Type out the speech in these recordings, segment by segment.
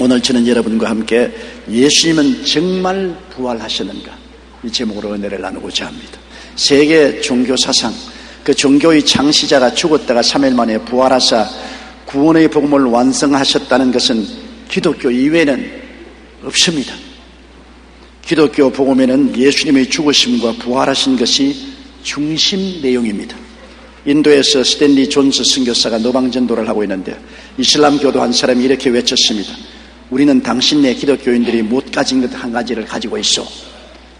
오늘 저는 여러분과 함께 예수님은 정말 부활하셨는가, 이 제목으로 은혜를 나누고자 합니다. 세계 종교 사상, 그 종교의 창시자가 죽었다가 3일 만에 부활하사 구원의 복음을 완성하셨다는 것은 기독교 이외에는 없습니다. 기독교 복음에는 예수님의 죽으심과 부활하신 것이 중심 내용입니다. 인도에서 스탠리 존스 선교사가 노방전도를 하고 있는데 이슬람교도 한 사람이 이렇게 외쳤습니다. 우리는 당신네 기독교인들이 못 가진 것 한 가지를 가지고 있어.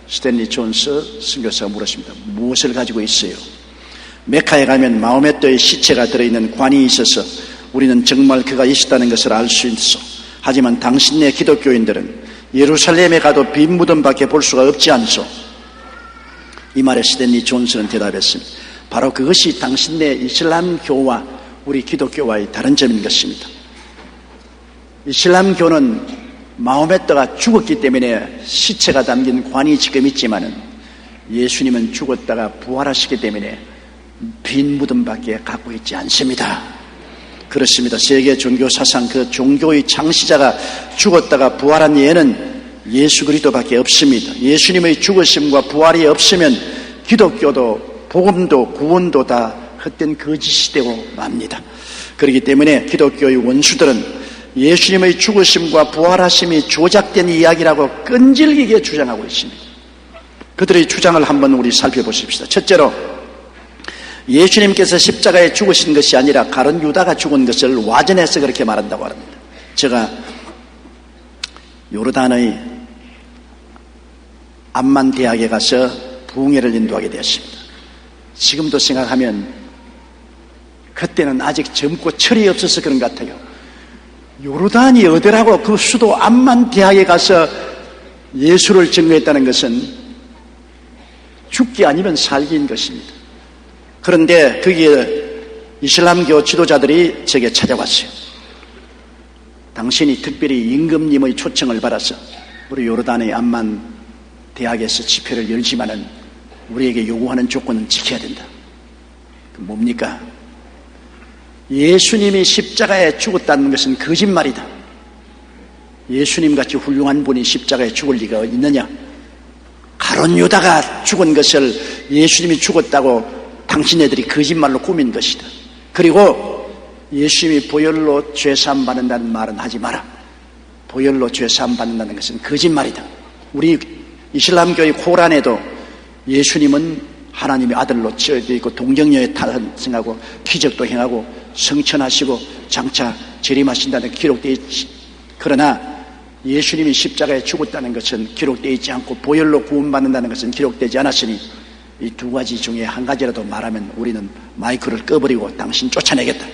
스탠리 존스 선교사가 물었습니다. 무엇을 가지고 있어요? 메카에 가면 마호메트의 시체가 들어있는 관이 있어서 우리는 정말 그가 있었다는 것을 알 수 있어. 하지만 당신네 기독교인들은 예루살렘에 가도 빈 무덤밖에 볼 수가 없지 않소. 이 말에 스탠리 존스는 대답했습니다. 바로 그것이 당신네 이슬람교와 우리 기독교와의 다른 점인 것입니다. 이슬람교는 마호메트가 죽었기 때문에 시체가 담긴 관이 지금 있지만은 예수님은 죽었다가 부활하시기 때문에 빈 무덤밖에 갖고 있지 않습니다. 그렇습니다. 세계 종교 사상 그 종교의 창시자가 죽었다가 부활한 예는 예수 그리스도밖에 없습니다. 예수님의 죽으심과 부활이 없으면 기독교도 복음도 구원도 다 헛된 거짓이 되고 맙니다. 그렇기 때문에 기독교의 원수들은 예수님의 죽으심과 부활하심이 조작된 이야기라고 끈질기게 주장하고 있습니다. 그들의 주장을 한번 우리 살펴보십시다. 첫째로 예수님께서 십자가에 죽으신 것이 아니라 가룟 유다가 죽은 것을 와전해서 그렇게 말한다고 합니다. 제가 요르단의 암만 대학에 가서 부흥회를 인도하게 되었습니다. 지금도 생각하면 그때는 아직 젊고 철이 없어서 그런 것 같아요. 요르단이 어디라고 그 수도 암만 대학에 가서 예수를 증거했다는 것은 죽기 아니면 살기인 것입니다. 그런데 거기에 이슬람교 지도자들이 제게 찾아왔어요. 당신이 특별히 임금님의 초청을 받아서 우리 요르단의 암만 대학에서 집회를 열지만은 우리에게 요구하는 조건은 지켜야 된다. 그 뭡니까? 예수님이 십자가에 죽었다는 것은 거짓말이다. 예수님같이 훌륭한 분이 십자가에 죽을 리가 있느냐? 가룟 유다가 죽은 것을 예수님이 죽었다고 당신네들이 거짓말로 꾸민 것이다. 그리고 예수님이 보혈로 죄사함 받는다는 말은 하지 마라. 보혈로 죄사함 받는다는 것은 거짓말이다. 우리 이슬람교의 코란에도 예수님은 하나님의 아들로 지어져 있고 동정녀에 탄생하고 기적도 행하고 성천하시고 장차 재림하신다는 기록되어 있지. 그러나 예수님이 십자가에 죽었다는 것은 기록되어 있지 않고 보혈로 구원받는다는 것은 기록되지 않았으니 이 두 가지 중에 한 가지라도 말하면 우리는 마이크를 꺼버리고 당신 쫓아내겠다.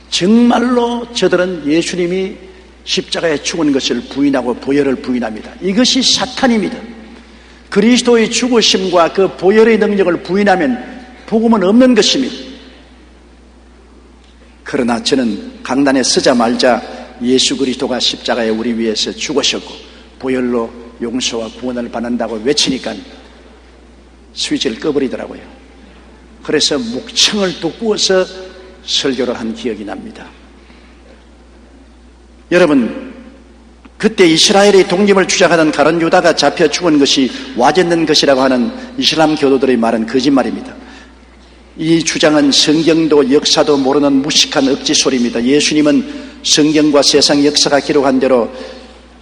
정말로 저들은 예수님이 십자가에 죽은 것을 부인하고 보혈을 부인합니다. 이것이 사탄입니다. 그리스도의 죽으심과 그 보혈의 능력을 부인하면 복음은 없는 것입니다. 그러나 저는 강단에 서자 말자 예수 그리스도가 십자가에 우리 위해서 죽으셨고 보혈로 용서와 구원을 받는다고 외치니까 스위치를 꺼버리더라고요. 그래서 목청을 돋구어서 설교를 한 기억이 납니다. 여러분, 그때 이스라엘의 독립을 주장하던 가룟 유다가 잡혀 죽은 것이 와전된 것이라고 하는 이슬람 교도들의 말은 거짓말입니다. 이 주장은 성경도 역사도 모르는 무식한 억지 소리입니다. 예수님은 성경과 세상 역사가 기록한 대로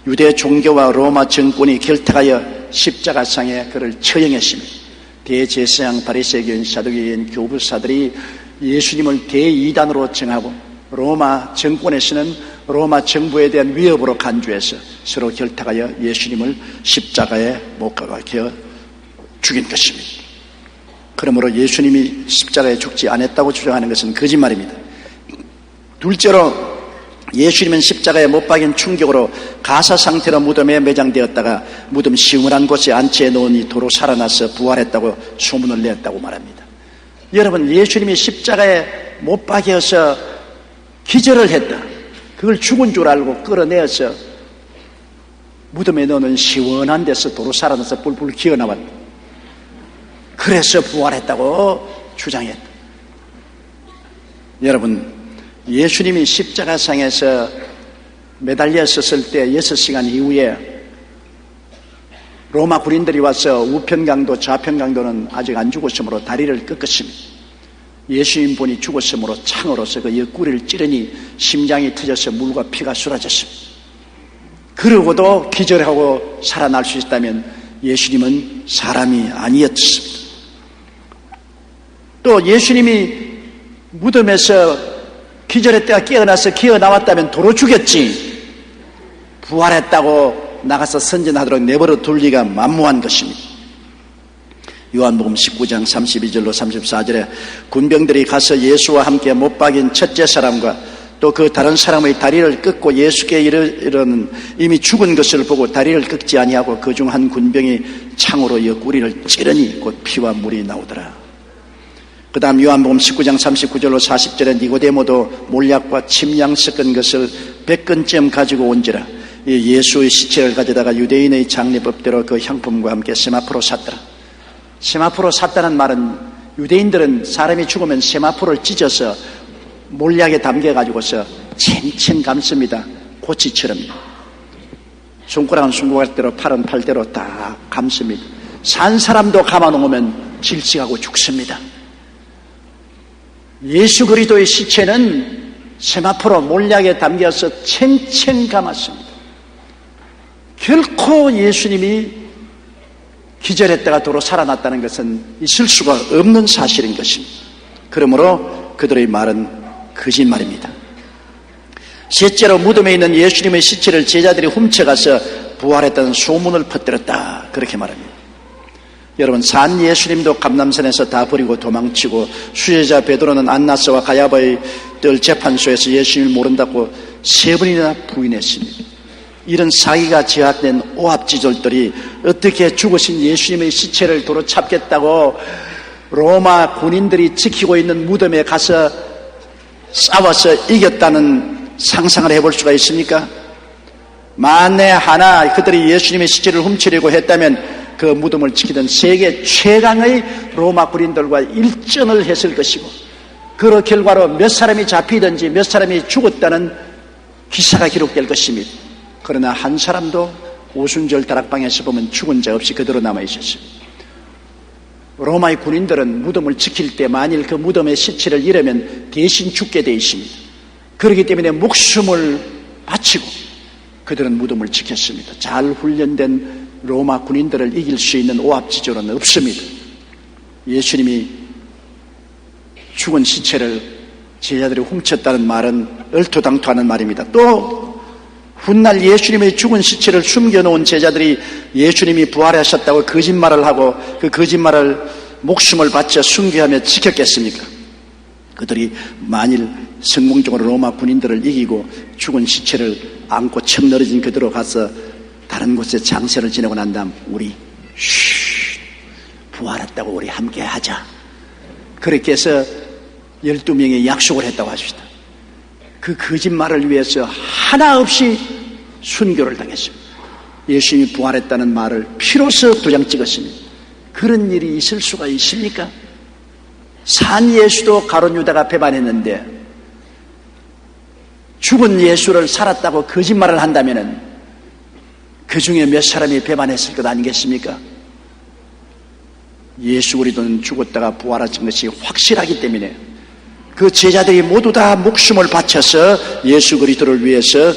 유대 종교와 로마 정권이 결탁하여 십자가상에 그를 처형했습니다. 대제사장, 바리새교인, 사두개인, 교부사들이 예수님을 대이단으로 정하고 로마 정권에서는 로마 정부에 대한 위협으로 간주해서 서로 결탁하여 예수님을 십자가에 못 박혀 죽인 것입니다. 그러므로 예수님이 십자가에 죽지 않았다고 주장하는 것은 거짓말입니다. 둘째로 예수님은 십자가에 못 박인 충격으로 가사 상태로 무덤에 매장되었다가 무덤 시원한 곳에 안치해 놓으니 도로 살아나서 부활했다고 소문을 냈다고 말합니다. 여러분, 예수님이 십자가에 못 박혀서 기절을 했다. 그걸 죽은 줄 알고 끌어내어서 무덤에 넣는 시원한 데서 도로 살아나서 뿔뿔 기어나왔다. 그래서 부활했다고 주장했다. 여러분, 예수님이 십자가상에서 매달려 있었을 때 6시간 이후에 로마 군인들이 와서 우편강도 좌편강도는 아직 안 죽었으므로 다리를 꺾었습니다. 예수님 본이 죽었으므로 창으로서 그 옆구리를 찌르니 심장이 터져서 물과 피가 쏟아졌습니다. 그러고도 기절하고 살아날 수 있다면 예수님은 사람이 아니었습니다. 또 예수님이 무덤에서 기절했다가 깨어나서 기어나왔다면 도로 죽였지, 부활했다고 나가서 선전하도록 내버려 둘 리가 만무한 것입니다. 요한복음 19장 32절로 34절에 군병들이 가서 예수와 함께 못 박인 첫째 사람과 또 그 다른 사람의 다리를 꺾고 예수께 이르는 이미 죽은 것을 보고 다리를 꺾지 아니하고 그 중 한 군병이 창으로 옆구리를 찌르니 곧 피와 물이 나오더라. 그 다음 요한복음 19장 39절로 40절에 니고데모도 몰약과 침양 섞은 것을 100건쯤 가지고 온지라. 예수의 시체를 가져다가 유대인의 장례법대로 그 향품과 함께 세마포로 샀더라. 세마포로 샀다는 말은 유대인들은 사람이 죽으면 세마포를 찢어서 몰약에 담겨가지고서 챙챙 감습니다. 고치처럼. 손가락은 손가락대로, 팔은 팔대로 다 감습니다. 산 사람도 감아놓으면 질식하고 죽습니다. 예수 그리스도의 시체는 세마포로 몰약에 담겨서 챙챙 감았습니다. 결코 예수님이 기절했다가 도로 살아났다는 것은 있을 수가 없는 사실인 것입니다. 그러므로 그들의 말은 거짓말입니다. 셋째로 무덤에 있는 예수님의 시체를 제자들이 훔쳐가서 부활했다는 소문을 퍼뜨렸다, 그렇게 말합니다. 여러분, 산 예수님도 감람산에서 다 버리고 도망치고 수제자 베드로는 안나스와 가야바의 뜰 재판소에서 예수님을 모른다고 3번이나 부인했습니다. 이런 사기가 제압된 오합지졸들이 어떻게 죽으신 예수님의 시체를 도로 찾겠다고 로마 군인들이 지키고 있는 무덤에 가서 싸워서 이겼다는 상상을 해볼 수가 있습니까? 만에 하나 그들이 예수님의 시체를 훔치려고 했다면 그 무덤을 지키던 세계 최강의 로마 군인들과 일전을 했을 것이고, 그 결과로 몇 사람이 잡히든지 몇 사람이 죽었다는 기사가 기록될 것입니다. 그러나 한 사람도 오순절 다락방에서 보면 죽은 자 없이 그대로 남아있었습니다. 로마의 군인들은 무덤을 지킬 때 만일 그 무덤의 시체를 잃으면 대신 죽게 되어 있습니다. 그렇기 때문에 목숨을 바치고 그들은 무덤을 지켰습니다. 잘 훈련된 로마 군인들을 이길 수 있는 오합지졸은 없습니다. 예수님이 죽은 시체를 제자들이 훔쳤다는 말은 얼토당토하는 말입니다. 또 훗날 예수님의 죽은 시체를 숨겨놓은 제자들이 예수님이 부활하셨다고 거짓말을 하고 그 거짓말을 목숨을 바쳐 순교하며 지켰겠습니까? 그들이 만일 성공적으로 로마 군인들을 이기고 죽은 시체를 안고 척 늘어진 그대로 가서 다른 곳에 장세를 지내고 난 다음 우리 부활했다고 우리 함께 하자, 그렇게 해서 12명의 약속을 했다고 하십니다. 그 거짓말을 위해서 하나 없이 순교를 당했습니다. 예수님이 부활했다는 말을 피로써 도장 찍었습니다. 그런 일이 있을 수가 있습니까? 산 예수도 가룟 유다가 배반했는데 죽은 예수를 살았다고 거짓말을 한다면 그 중에 몇 사람이 배반했을 것 아니겠습니까? 예수 그리스도는 죽었다가 부활하신 것이 확실하기 때문에 그 제자들이 모두 다 목숨을 바쳐서 예수 그리스도를 위해서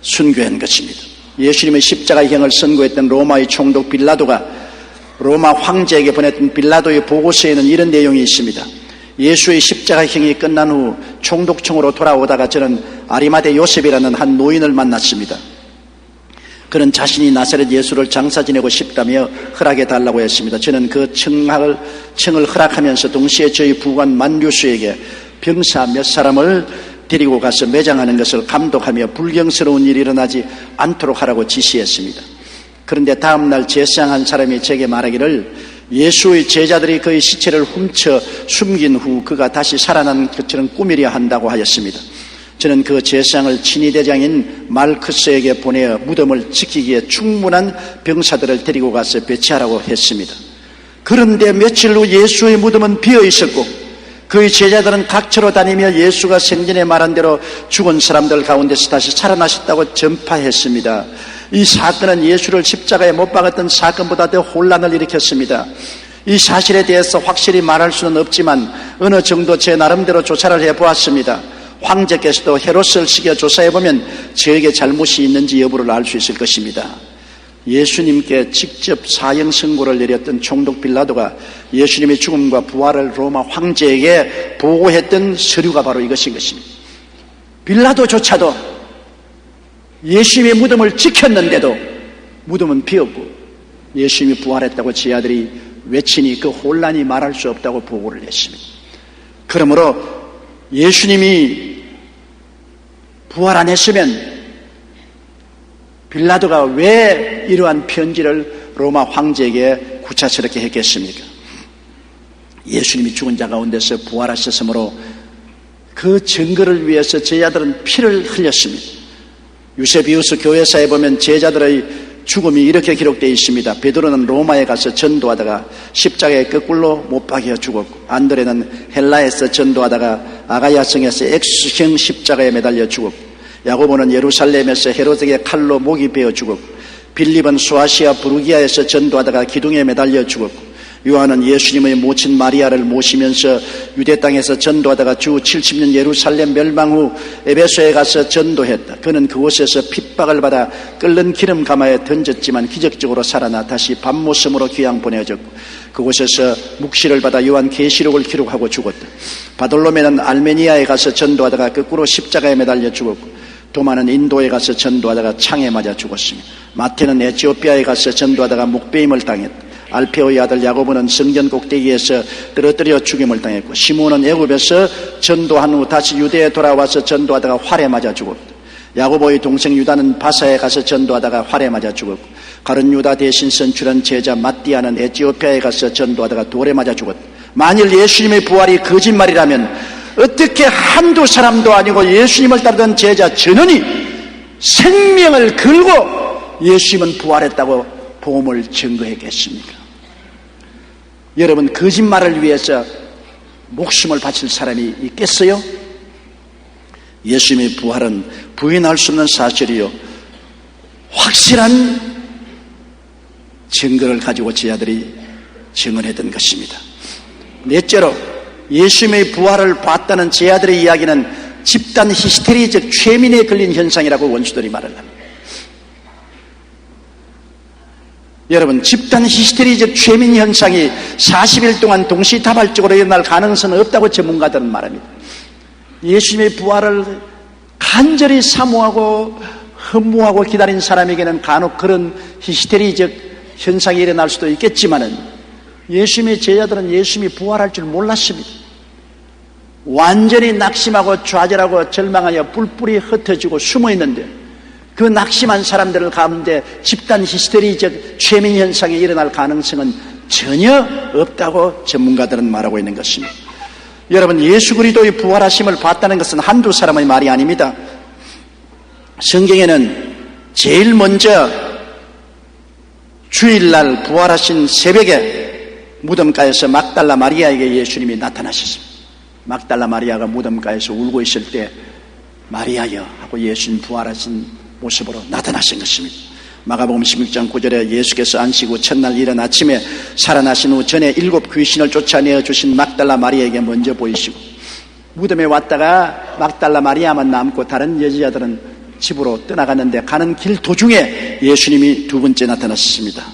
순교한 것입니다. 예수님의 십자가의 형을 선고했던 로마의 총독 빌라도가 로마 황제에게 보냈던 빌라도의 보고서에는 이런 내용이 있습니다. 예수의 십자가 형이 끝난 후 총독청으로 돌아오다가 저는 아리마대 요셉이라는 한 노인을 만났습니다. 그는 자신이 나사렛 예수를 장사 지내고 싶다며 허락해 달라고 했습니다. 저는 그 청을 허락하면서 동시에 저희 부관 만류수에게 병사 몇 사람을 데리고 가서 매장하는 것을 감독하며 불경스러운 일이 일어나지 않도록 하라고 지시했습니다. 그런데 다음날 제사장 한 사람이 제게 말하기를 예수의 제자들이 그의 시체를 훔쳐 숨긴 후 그가 다시 살아난 것처럼 꾸미려 한다고 하였습니다. 저는 그 제사장을 친위대장인 말크스에게 보내어 무덤을 지키기에 충분한 병사들을 데리고 가서 배치하라고 했습니다. 그런데 며칠 후 예수의 무덤은 비어 있었고 그의 제자들은 각처로 다니며 예수가 생전에 말한 대로 죽은 사람들 가운데서 다시 살아나셨다고 전파했습니다. 이 사건은 예수를 십자가에 못 박았던 사건보다 더 혼란을 일으켰습니다. 이 사실에 대해서 확실히 말할 수는 없지만 어느 정도 제 나름대로 조사를 해보았습니다. 황제께서도 헤롯을 시켜 조사해보면 저에게 잘못이 있는지 여부를 알 수 있을 것입니다. 예수님께 직접 사형 선고를 내렸던 총독 빌라도가 예수님의 죽음과 부활을 로마 황제에게 보고했던 서류가 바로 이것인 것입니다. 빌라도조차도 예수님의 무덤을 지켰는데도 무덤은 비었고 예수님이 부활했다고 제 아들이 외치니 그 혼란이 말할 수 없다고 보고를 했습니다. 그러므로 예수님이 부활 안 했으면 빌라도가 왜 이러한 편지를 로마 황제에게 구차스럽게 했겠습니까? 예수님이 죽은 자 가운데서 부활하셨으므로 그 증거를 위해서 제자들은 피를 흘렸습니다. 유세비우스 교회사에 보면 제자들의 죽음이 이렇게 기록되어 있습니다. 베드로는 로마에 가서 전도하다가 십자가에 거꾸로 못 박혀 죽었고, 안드레는 헬라에서 전도하다가 아가야성에서 X형 십자가에 매달려 죽었고, 야고보는 예루살렘에서 헤롯에게 칼로 목이 베어 죽었고, 빌립은 수아시아 부르기아에서 전도하다가 기둥에 매달려 죽었고, 요한은 예수님의 모친 마리아를 모시면서 유대 땅에서 전도하다가 주 70년 예루살렘 멸망 후 에베소에 가서 전도했다. 그는 그곳에서 핍박을 받아 끓는 기름 가마에 던졌지만 기적적으로 살아나 다시 밤모섬으로 귀양 보내졌고, 그곳에서 묵시를 받아 요한 계시록을 기록하고 죽었다. 바돌로메는 알메니아에 가서 전도하다가 거꾸로 십자가에 매달려 죽었고, 도마는 인도에 가서 전도하다가 창에 맞아 죽었습니다. 마태는 에티오피아에 가서 전도하다가 목베임을 당했다. 알페오의 아들 야고보는 성전 꼭대기에서 떨어뜨려 죽임을 당했고, 시몬은 애굽에서 전도한 후 다시 유대에 돌아와서 전도하다가 활에 맞아 죽었다. 야고보의 동생 유다는 바사에 가서 전도하다가 활에 맞아 죽었고, 가룟 유다 대신 선출한 제자 마띠아는 에티오피아에 가서 전도하다가 돌에 맞아 죽었다. 만일 예수님의 부활이 거짓말이라면 어떻게 한두 사람도 아니고 예수님을 따르던 제자 전원이 생명을 걸고 예수님은 부활했다고 복음을 증거했겠습니까? 여러분, 거짓말을 위해서 목숨을 바칠 사람이 있겠어요? 예수님의 부활은 부인할 수 없는 사실이요, 확실한 증거를 가지고 제자들이 증언했던 것입니다. 넷째로, 예수님의 부활을 봤다는 제자들의 이야기는 집단 히스테리적 최민에 걸린 현상이라고 원수들이 말을 합니다. 여러분, 집단 히스테리적 최민 현상이 40일 동안 동시다발적으로 일어날 가능성은 없다고 전문가들은 말합니다. 예수님의 부활을 간절히 사모하고 허무하고 기다린 사람에게는 간혹 그런 히스테리적 현상이 일어날 수도 있겠지만은, 예수님의 제자들은 예수님이 부활할 줄 몰랐습니다. 완전히 낙심하고 좌절하고 절망하여 뿔뿔이 흩어지고 숨어있는데, 그 낙심한 사람들 가운데 집단 히스테리적 최민 현상이 일어날 가능성은 전혀 없다고 전문가들은 말하고 있는 것입니다. 여러분, 예수 그리스도의 부활하심을 봤다는 것은 한두 사람의 말이 아닙니다. 성경에는 제일 먼저 주일날 부활하신 새벽에 무덤가에서 막달라 마리아에게 예수님이 나타나셨습니다. 막달라 마리아가 무덤가에서 울고 있을 때 마리아여 하고 예수님 부활하신 모습으로 나타나신 것입니다. 마가복음 16장 9절에 예수께서 안식 후 첫날 이른 아침에 살아나신 후 전에 7 귀신을 쫓아내어 주신 막달라 마리아에게 먼저 보이시고, 무덤에 왔다가 막달라 마리아만 남고 다른 여자들은 집으로 떠나갔는데 가는 길 도중에 예수님이 두 번째 나타나셨습니다.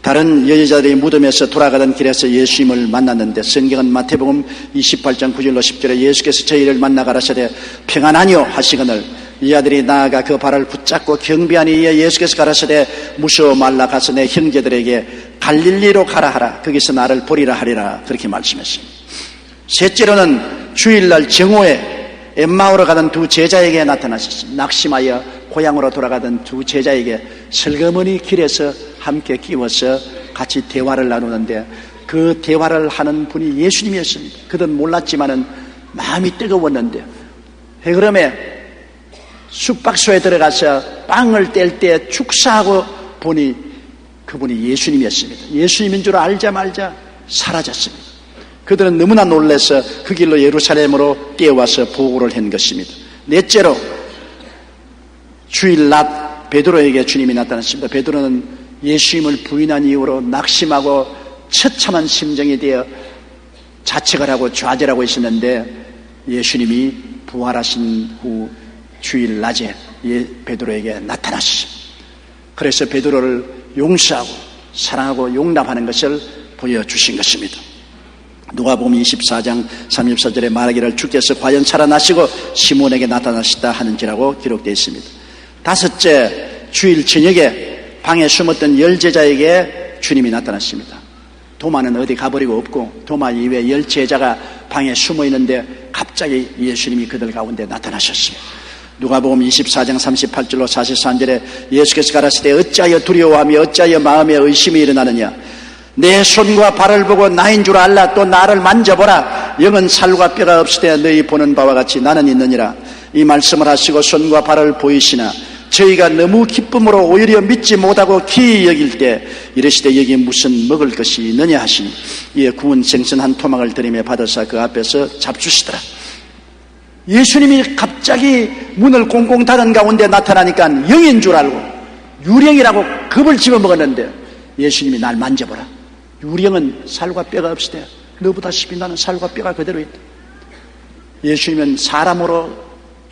다른 여자들이 무덤에서 돌아가던 길에서 예수님을 만났는데, 성경은 마태복음 28장 9절로 10절에 예수께서 저희를 만나 가라사대 평안하뇨 하시거늘 이 아들이 나아가 그 발을 붙잡고 경비하니 이에 예수께서 가라사대 무서워 말라 가서 내 형제들에게 갈릴리로 가라 하라. 거기서 나를 보리라 하리라. 그렇게 말씀했습니다. 셋째로는 주일날 정오에 엠마오로 가던 두 제자에게 나타나셨습니다. 낙심하여 고향으로 돌아가던 두 제자에게 슬그머니 길에서 함께 끼워서 같이 대화를 나누는데, 그 대화를 하는 분이 예수님이었습니다. 그들은 몰랐지만은 마음이 뜨거웠는데, 헤그름에 숙박소에 들어가서 빵을 뗄 때 축사하고 보니 그분이 예수님이었습니다. 예수님인 줄 알자마자 사라졌습니다. 그들은 너무나 놀라서 그 길로 예루살렘으로 뛰어와서 보고를 한 것입니다. 넷째로 주일 낮 베드로에게 주님이 나타났습니다. 베드로는 예수님을 부인한 이후로 낙심하고 처참한 심정이 되어 자책을 하고 좌절하고 있었는데 예수님이 부활하신 후 주일 낮에 베드로에게 나타나셨습니다. 그래서 베드로를 용서하고 사랑하고 용납하는 것을 보여주신 것입니다. 누가복음 24장 34절에 말하기를 주께서 과연 살아나시고 시몬에게 나타나시다 하는지라고 기록되어 있습니다. 다섯째, 주일 저녁에 방에 숨었던 10제자에게 주님이 나타났습니다. 도마는 어디 가버리고 없고 도마 이외에 10제자가 방에 숨어 있는데 갑자기 예수님이 그들 가운데 나타나셨습니다. 누가복음 24장 38절로 44절에 예수께서 가라사대 어찌하여 두려워하며 어찌하여 마음에 의심이 일어나느냐. 내 손과 발을 보고 나인 줄 알라. 또 나를 만져보라. 영은 살과 뼈가 없으되 너희 보는 바와 같이 나는 있느니라. 이 말씀을 하시고 손과 발을 보이시나 저희가 너무 기쁨으로 오히려 믿지 못하고 기이 여길 때 이르시되 여기 무슨 먹을 것이 있느냐 하시니 이에 구운 생선 한 토막을 들이며 받아서 그 앞에서 잡수시더라. 예수님이 갑자기 문을 꽁꽁 닫은 가운데 나타나니까 영인 줄 알고 유령이라고 겁을 집어먹었는데 예수님이 날 만져보라. 유령은 살과 뼈가 없으되 너보다시피 나는 살과 뼈가 그대로 있다. 예수님은 사람으로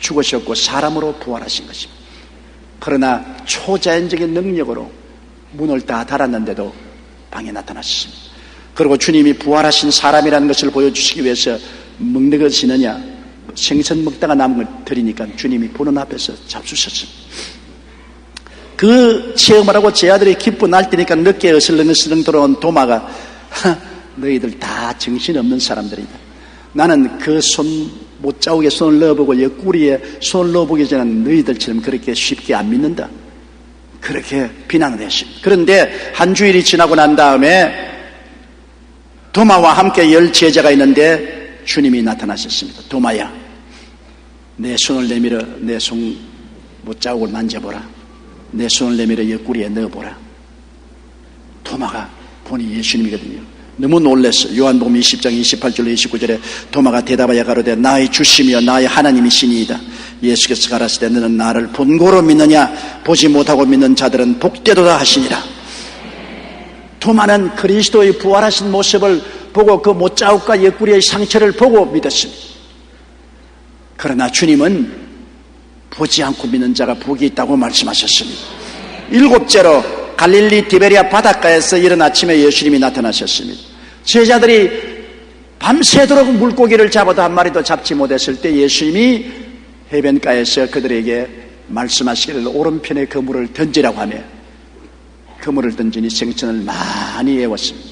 죽으셨고 사람으로 부활하신 것입니다. 그러나 초자연적인 능력으로 문을 다 닫았는데도 방에 나타나셨습니다. 그리고 주님이 부활하신 사람이라는 것을 보여주시기 위해서 먹는 것이 있느냐, 생선 먹다가 남은 걸 드리니까 주님이 보는 앞에서 잡수셨습니다. 그 체험을 하고 제 아들이 기뻐 날뛰니까 늦게 어슬렁어슬렁 들어온 도마가 너희들 다 정신없는 사람들이다. 나는 그 못자국에 손을 넣어보고 옆구리에 손을 넣어보기 전에 너희들처럼 그렇게 쉽게 안 믿는다. 그렇게 비난을 했습니다. 그런데 한 주일이 지나고 난 다음에 도마와 함께 10제자가 있는데 주님이 나타나셨습니다. 도마야, 내 손을 내밀어 내 손 못자국을 만져보라. 내 손을 내밀어 옆구리에 넣어보라. 도마가 보니 예수님이거든요. 너무 놀랐어요. 요한복음 20장 28절로 29절에 도마가 대답하여 가로되 나의 주시며 나의 하나님이시니이다. 예수께서 가라사대 너는 나를 본고로 믿느냐. 보지 못하고 믿는 자들은 복되도다 하시니라. 도마는 그리스도의 부활하신 모습을 보고 그 못자국과 옆구리의 상처를 보고 믿었습니다. 그러나 주님은 보지 않고 믿는 자가 복이 있다고 말씀하셨습니다. 7째로 갈릴리 디베리아 바닷가에서 이른 아침에 예수님이 나타나셨습니다. 제자들이 밤새도록 물고기를 잡아도 한 마리도 잡지 못했을 때 예수님이 해변가에서 그들에게 말씀하시기를 오른편에 그물을 던지라고 하며 그물을 던지니 생선을 많이 애웠습니다.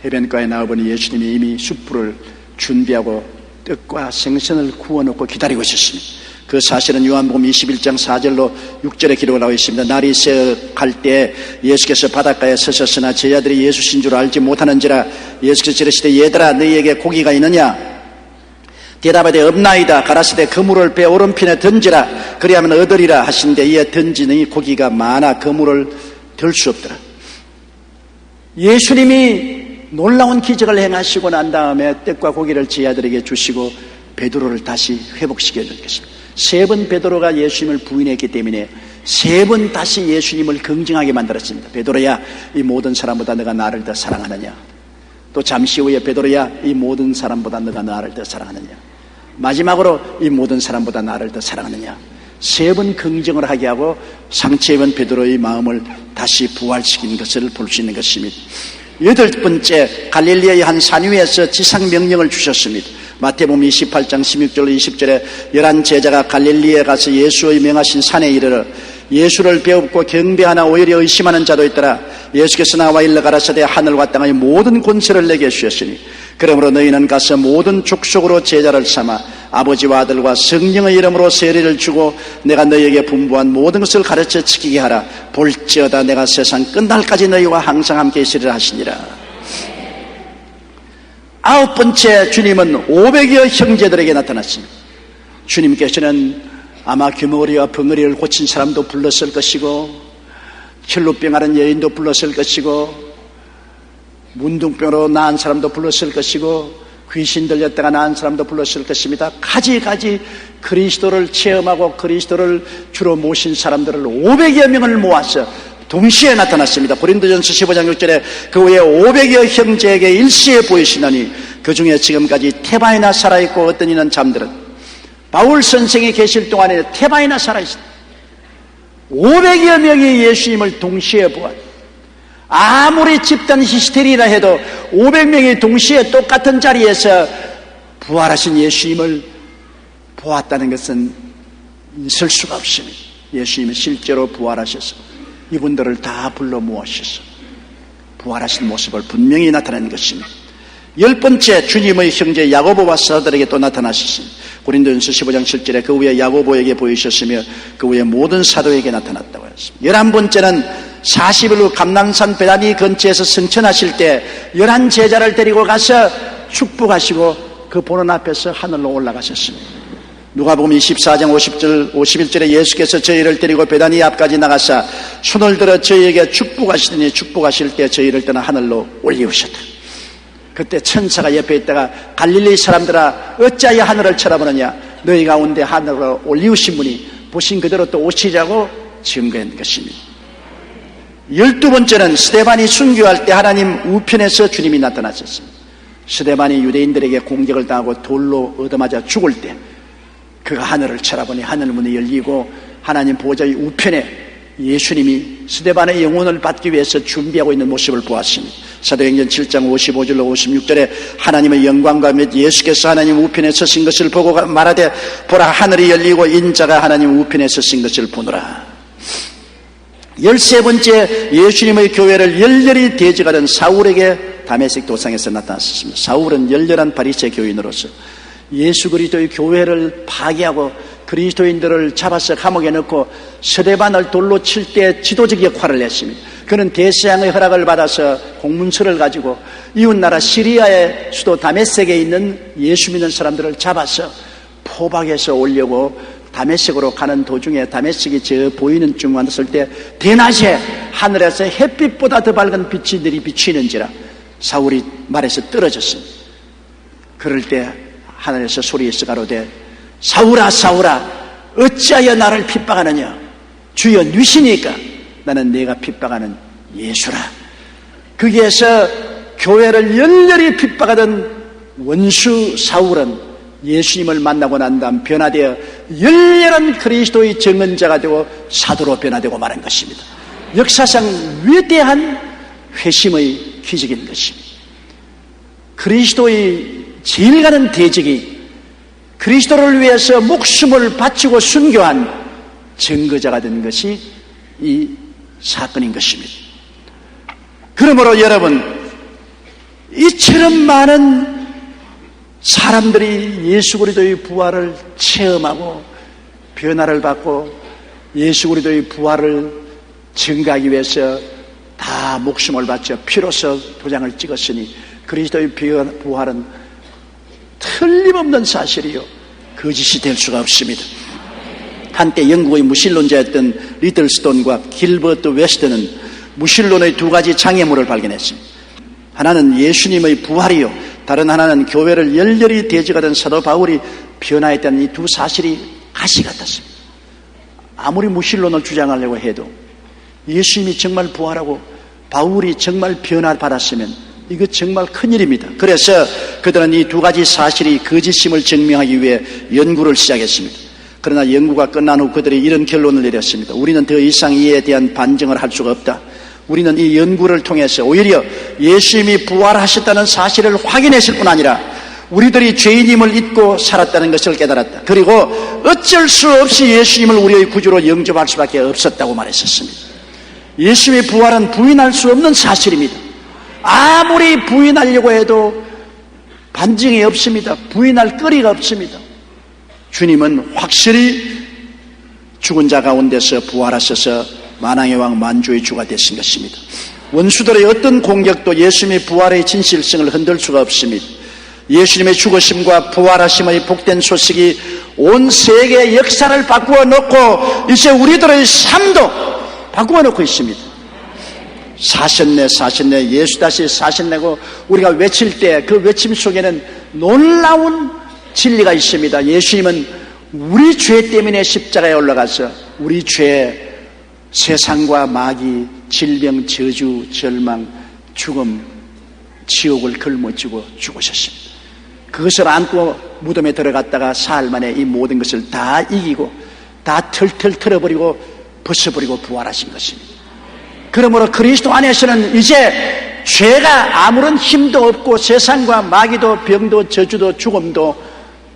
해변가에 나와보니 예수님이 이미 숯불을 준비하고 떡과 생선을 구워놓고 기다리고 있었습니다. 그 사실은 요한복음 21장 4절로 6절에 기록을 하고 있습니다. 날이 새어갈 때 예수께서 바닷가에 서셨으나 제자들이 예수신 줄 알지 못하는지라 예수께서 이르시되 얘들아 너희에게 고기가 있느냐. 대답하되 없나이다. 가라사대 그물을 배 오른편에 던지라. 그리하면 얻으리라 하신데 이에 던지니 고기가 많아 그물을 들 수 없더라. 예수님이 놀라운 기적을 행하시고 난 다음에 떡과 고기를 제자들에게 주시고 베드로를 다시 회복시켜 줄 것입니다. 3번 베드로가 예수님을 부인했기 때문에 3번 다시 예수님을 긍정하게 만들었습니다. 베드로야 이 모든 사람보다 너가 나를 더 사랑하느냐. 또 잠시 후에 베드로야 이 모든 사람보다 너가 나를 더 사랑하느냐. 마지막으로 이 모든 사람보다 나를 더 사랑하느냐. 3번 긍정을 하게 하고 상처 입은 베드로의 마음을 다시 부활시킨 것을 볼 수 있는 것입니다. 8번째, 갈릴리의 한 산 위에서 지상명령을 주셨습니다. 마태복음 28장 16절로 20절에 11제자가 갈릴리에 가서 예수의 명하신 산에 이르러 예수를 배웁고 경배하나 오히려 의심하는 자도 있더라. 예수께서 나와 일러 가라사대 하늘과 땅의 모든 권세를 내게 주셨으니 그러므로 너희는 가서 모든 족속으로 제자를 삼아 아버지와 아들과 성령의 이름으로 세례를 주고 내가 너희에게 분부한 모든 것을 가르쳐 지키게 하라. 볼지어다 내가 세상 끝날까지 너희와 항상 함께 있으리라 하시니라. 9번째, 주님은 500여 형제들에게 나타났습니다. 주님께서는 아마 규머리와 벙어리를 고친 사람도 불렀을 것이고 혈루병 앓은 여인도 불렀을 것이고 문둥병으로 나은 사람도 불렀을 것이고 귀신 들렸다가 나은 사람도 불렀을 것입니다. 가지가지 그리스도를 체험하고 그리스도를 주로 모신 사람들을 500여 명을 모아서 동시에 나타났습니다. 고린도전서 15장 6절에 그 후에 500여 형제에게 일시에 보이시더니 그 중에 지금까지 태반이나 살아있고 어떤 이는 잠들은 바울 선생이 계실 동안에 태반이나 살아있습니다. 500여 명이 예수님을 동시에 보았다. 아무리 집단 히스테리라 해도 500명이 동시에 똑같은 자리에서 부활하신 예수님을 보았다는 것은 있을 수가 없습니다. 예수님이 실제로 부활하셔서 이분들을 다 불러 모으셔서 부활하신 모습을 분명히 나타낸 것입니다. 10번째, 주님의 형제 야고보와 사도들에게 또 나타나셨습니다. 고린도전서 15장 7절에 그 후에 야고보에게 보이셨으며 그 후에 모든 사도에게 나타났다고 했습니다. 11번째는 40일 후 감람산 베다니 근처에서 승천하실 때 11 제자를 데리고 가서 축복하시고 그 보는 앞에서 하늘로 올라가셨습니다. 누가복음 24장 51절에 예수께서 저희를 데리고 베다니 앞까지 나가사 손을 들어 저희에게 축복하시더니 축복하실 때 저희를 떠나 하늘로 올리우셨다. 그때 천사가 옆에 있다가 갈릴리 사람들아 어찌하여 하늘을 쳐다보느냐, 너희 가운데 하늘로 올리우신 분이 보신 그대로 또 오시자고 증거한 것입니다. 12번째는 스데반이 순교할 때 하나님 우편에서 주님이 나타나셨습니다. 스데반이 유대인들에게 공격을 당하고 돌로 얻어맞아 죽을 때 그가 하늘을 쳐다보니 하늘문이 열리고 하나님 보좌의 우편에 예수님이 스데반의 영혼을 받기 위해서 준비하고 있는 모습을 보았습니다. 사도행전 7장 55절로 56절에 하나님의 영광과 및 예수께서 하나님 우편에 서신 것을 보고 말하되 보라 하늘이 열리고 인자가 하나님 우편에 서신 것을 보노라. 13번째, 예수님의 교회를 열렬히 대적하던 사울에게 다메섹 도상에서 나타났습니다. 사울은 열렬한 바리새 교인으로서 예수 그리스도의 교회를 파괴하고 그리스도인들을 잡아서 감옥에 넣고 스데반을 돌로 칠 때 지도적 역할을 했습니다. 그는 대서양의 허락을 받아서 공문서를 가지고 이웃나라 시리아의 수도 다메섹에 있는 예수 믿는 사람들을 잡아서 포박해서 오려고 다메섹으로 가는 도중에 다메섹이 저 보이는 쯤 왔을 때 대낮에 하늘에서 햇빛보다 더 밝은 빛이 내리비치는지라 사울이 말에서 떨어졌습니다. 그럴 때 하늘에서 소리에서 가로되 사울아 사울아 어찌하여 나를 핍박하느냐, 주여 누시니까 나는 내가 핍박하는 예수라. 거기에서 교회를 열렬히 핍박하던 원수 사울은 예수님을 만나고 난 다음 변화되어 열렬한 그리스도의 증언자가 되고 사도로 변화되고 마는 것입니다. 역사상 위대한 회심의 기적인 것입니다. 그리스도의 제일 가는 대적이 그리스도를 위해서 목숨을 바치고 순교한 증거자가 된 것이 이 사건인 것입니다. 그러므로 여러분, 이처럼 많은 사람들이 예수 그리스도의 부활을 체험하고 변화를 받고 예수 그리스도의 부활을 증거하기 위해서 다 목숨을 바쳐 피로써 도장을 찍었으니 그리스도의 부활은 틀림없는 사실이요 거짓이 될 수가 없습니다. 한때 영국의 무신론자였던 리틀스톤과 길버트 웨스트는 무신론의 두 가지 장애물을 발견했습니다. 하나는 예수님의 부활이요, 다른 하나는 교회를 열렬히 대적하던 사도 바울이 변화했다는 이 두 사실이 가시 같았습니다. 아무리 무신론을 주장하려고 해도 예수님이 정말 부활하고 바울이 정말 변화받았으면 이거 정말 큰일입니다. 그래서 그들은 이 두 가지 사실이 거짓임을 증명하기 위해 연구를 시작했습니다. 그러나 연구가 끝난 후 그들이 이런 결론을 내렸습니다. 우리는 더 이상 이에 대한 반증을 할 수가 없다. 우리는 이 연구를 통해서 오히려 예수님이 부활하셨다는 사실을 확인했을 뿐 아니라 우리들이 죄인임을 잊고 살았다는 것을 깨달았다. 그리고 어쩔 수 없이 예수님을 우리의 구주로 영접할 수밖에 없었다고 말했었습니다. 예수님의 부활은 부인할 수 없는 사실입니다. 아무리 부인하려고 해도 반증이 없습니다. 부인할 거리가 없습니다. 주님은 확실히 죽은 자 가운데서 부활하셔서 만왕의 왕 만주의 주가 되신 것입니다. 원수들의 어떤 공격도 예수님의 부활의 진실성을 흔들 수가 없습니다. 예수님의 죽으심과 부활하심의 복된 소식이 온 세계의 역사를 바꾸어 놓고 이제 우리들의 삶도 바꾸어 놓고 있습니다. 사셨네, 사셨네, 예수 다시 사셨네고 우리가 외칠 때 그 외침 속에는 놀라운 진리가 있습니다. 예수님은 우리 죄 때문에 십자가에 올라가서 우리 죄, 세상과 마귀, 질병, 저주, 절망, 죽음, 지옥을 걸머쥐고 죽으셨습니다. 그것을 안고 무덤에 들어갔다가 사흘 만에 이 모든 것을 다 이기고 다 털털 털어버리고 벗어버리고 부활하신 것입니다. 그러므로 그리스도 안에서는 이제 죄가 아무런 힘도 없고 세상과 마귀도 병도 저주도 죽음도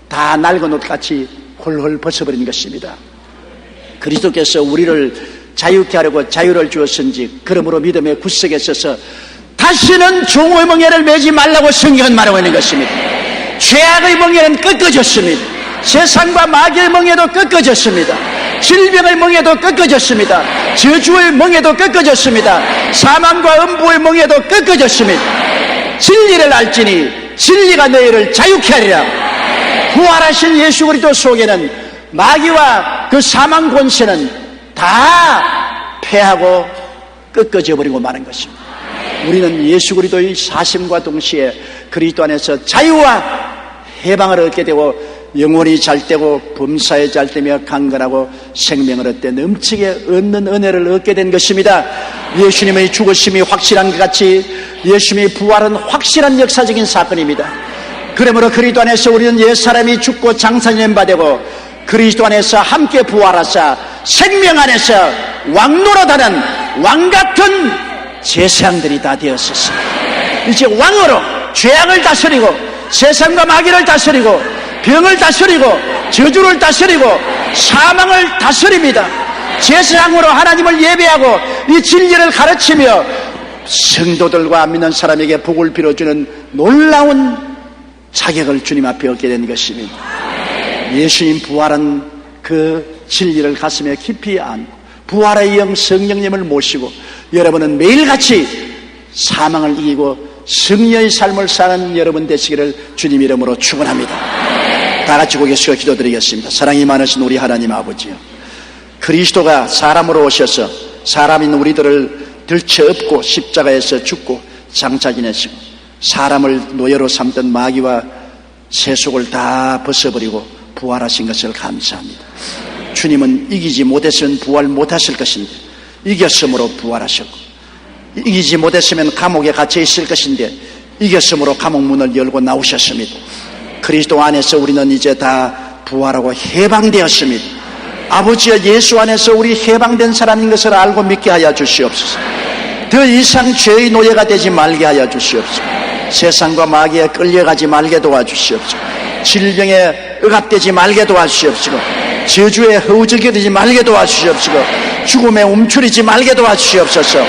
다 낡은 옷같이 홀홀 벗어버린 것입니다. 그리스도께서 우리를 자유케 하려고 자유를 주었은지 그러므로 믿음의 구석에 서서 다시는 종의 멍에를 매지 말라고 성경은 말하고 있는 것입니다. 죄악의 멍에는 꺾어졌습니다. 세상과 마귀의 멍에도 꺾어졌습니다. 질병의 멍에도 꺾어졌습니다. 저주의 멍에도 꺾어졌습니다. 사망과 음부의 멍에도 꺾어졌습니다. 진리를 알지니 진리가 너희를 자유케 하리라. 부활하신 예수 그리스도 속에는 마귀와 그 사망 권세는 다 패하고 꺾어져 버리고 마는 것입니다. 우리는 예수 그리스도의 사심과 동시에 그리스도 안에서 자유와 해방을 얻게 되고 영혼이 잘되고 범사에 잘되며 강건하고 생명을 얻되 넘치게 얻는 은혜를 얻게 된 것입니다. 예수님의 죽으심이 확실한 것 같이 예수님의 부활은 확실한 역사적인 사건입니다. 그러므로 그리스도 안에서 우리는 옛사람이 죽고 장사된 바 되고 그리스도 안에서 함께 부활하사 생명 안에서 왕노릇하는 왕같은 제사장들이 다 되었었습니다. 이제 왕으로 죄악을 다스리고 세상과 마귀를 다스리고 병을 다스리고 저주를 다스리고 사망을 다스립니다. 제사장으로 하나님을 예배하고 이 진리를 가르치며 성도들과 믿는 사람에게 복을 빌어주는 놀라운 자격을 주님 앞에 얻게 된 것입니다. 예수님 부활은 그 진리를 가슴에 깊이 안고 부활의 영 성령님을 모시고 여러분은 매일같이 사망을 이기고 승리의 삶을 사는 여러분 되시기를 주님 이름으로 축원합니다. 다 같이 고개 숙여 기도드리겠습니다. 사랑이 많으신 우리 하나님 아버지요, 그리스도가 사람으로 오셔서 사람인 우리들을 들쳐업고 십자가에서 죽고 장차 지내시고 사람을 노예로 삼던 마귀와 세속을 다 벗어버리고 부활하신 것을 감사합니다. 주님은 이기지 못했으면 부활 못하실 것인데 이겼으므로 부활하셨고 이기지 못했으면 감옥에 갇혀 있을 것인데 이겼으므로 감옥 문을 열고 나오셨습니다. 그리스도 안에서 우리는 이제 다 부활하고 해방되었습니다. 아버지여, 예수 안에서 우리 해방된 사람인 것을 알고 믿게 하여 주시옵소서. 더 이상 죄의 노예가 되지 말게 하여 주시옵소서. 세상과 마귀에 끌려가지 말게 도와주시옵소서. 질병에 억압되지 말게 도와주시옵소서. 저주에 허우적이 되지 말게 도와주시옵소서. 죽음에 움츠리지 말게 도와주시옵소서.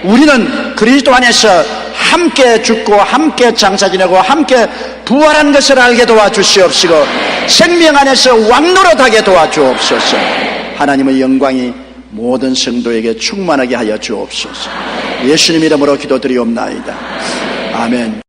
우리는 그리스도 안에서 함께 죽고 함께 장사 지내고 함께 부활한 것을 알게 도와주시옵시고 생명 안에서 왕노릇하게 도와주옵소서. 하나님의 영광이 모든 성도에게 충만하게 하여 주옵소서. 예수님 이름으로 기도드리옵나이다. 아멘.